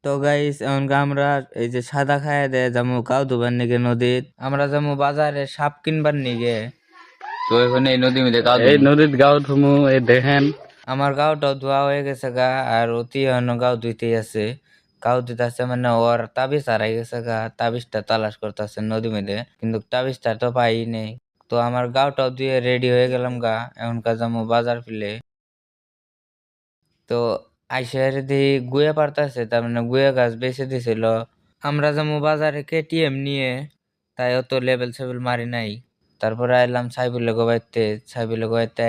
তো গাইস এখন আমরা এই যে সাদা খায় দে যামু কাউ ধুবার নিগে নদীত আমরা যামু বাজারে সাপ কিনবার নিগে। তো এখন এই নদী মধ্যে কাউ এই ধুমু নদীত গাও ধুমু এই দেখেন আমার গাওটাও ধোয়া হয়ে গেছে গা আর অতি অন্য গাও ধুইতেই আছে গাও ধুইতেছে মানে ওর তাবিজ হারাই গেছে গা তাবিজটা তালাশ করতেছে নদী মধ্যে কিন্তু তাবিজটা তো পাই নেই। তো আমার গাওটাও ধুয়ে রেডি হয়ে গেলাম গা এখনকার যামু বাজার ফিলে। তো আইসার দিয়ে গুয়ে পারতাছে তার মানে গুয়ে গাছ বেঁচে দিছিল আমরা যাবো বাজারে কেটিএম নিয়ে তাই অত লেবেল সেবেল মারি নাই। তারপরে আইলাম সাইবুলে গোবাইতে সাইবুলে গোবাইতে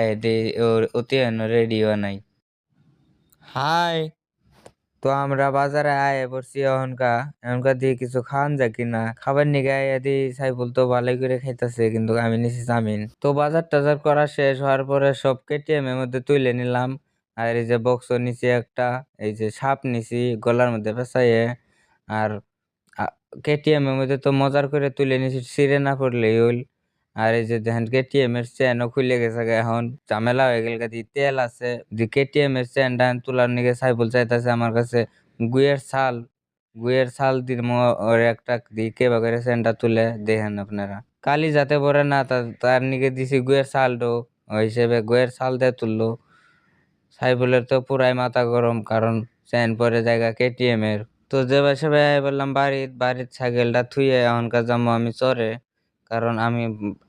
অতি রেডিও নাই। হাই তো আমরা বাজারে আয়ে পড়ছি এখনকার দিয়ে কিছু খাওয়ান যায় কিনা খাবার নিগে আয়া দি সাইফুল তো ভালোই করে খাইতেছে কিন্তু আমি নিছি চামিন। তো বাজার টাজার করা শেষ হওয়ার পরে সব কেটিএম এর মধ্যে তুলে নিলাম আর এই যে বক্স নিছি একটা এই যে সাপ নিছি গলার মধ্যে ফেসাইয়ে আর কেটিএম এর মধ্যে তো মজার করে তুলে নিছি ছিঁড়ে না পড়লেই হইল। আর এই যে দেখেন কেটিএম এর চেনও খুলে গেছে গা, এখন ঝামেলা হয়ে গেল দি তেল আছে দি কেটিএম এর চেনটা তোলার নিগে সাইফুল চাইতেছে আমার কাছে গুয়ের ছাল দিয়ে ওর একটা দি কে বাগের চেনটা তুলে দেখেন আপনারা কালি যাতে পরে না তার নিগে দিছি গুয়ের ছালটো ওই হিসেবে গুয়ের ছাল দিয়ে তুললো। সাইফুলের তো পুরাই মাথা গরম কারণ চেন পরে জায়গা কেটিএম এর। তো যে বাসে ভাই বললাম বাড়ির ছাগলটা থুয়ে এখনকার যাবো আমি চরে কারণ আমি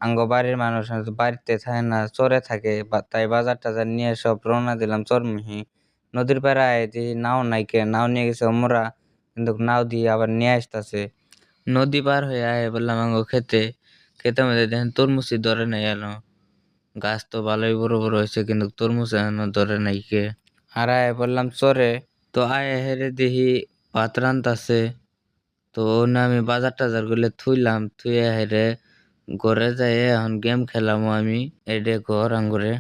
আঙ্গ বাড়ির মানুষ বাড়িতে থাকে না চরে থাকে তাই বাজার টাজার নিয়ে সব রওনা দিলাম চরমুহি। নদীর পাড়ে আয় দেখি নাও নাইকে নাও নিয়ে গেছে ওমরা কিন্তু নাও দিয়ে আবার নিয়ে আসতেছে নদী পার হয়ে আয় বললাম আঙ্গ খেতে মধ্যে দেখেন তরমুজই ধরে নাই এলো গাছ তো ভালোই বড় বড় হয়েছে কিন্তু তরমুজ এখনো ধরে নাই কে। আর আয় বললাম চরে তো আয় হেরে দেখি ভাত রান্তাছে। তো না আমি বাজার টাজার গুলো থুইলাম থুয়ে হেরে ঘরে যাই এখন গেম খেলাম আমি এডে ঘর আঙ্গুরে।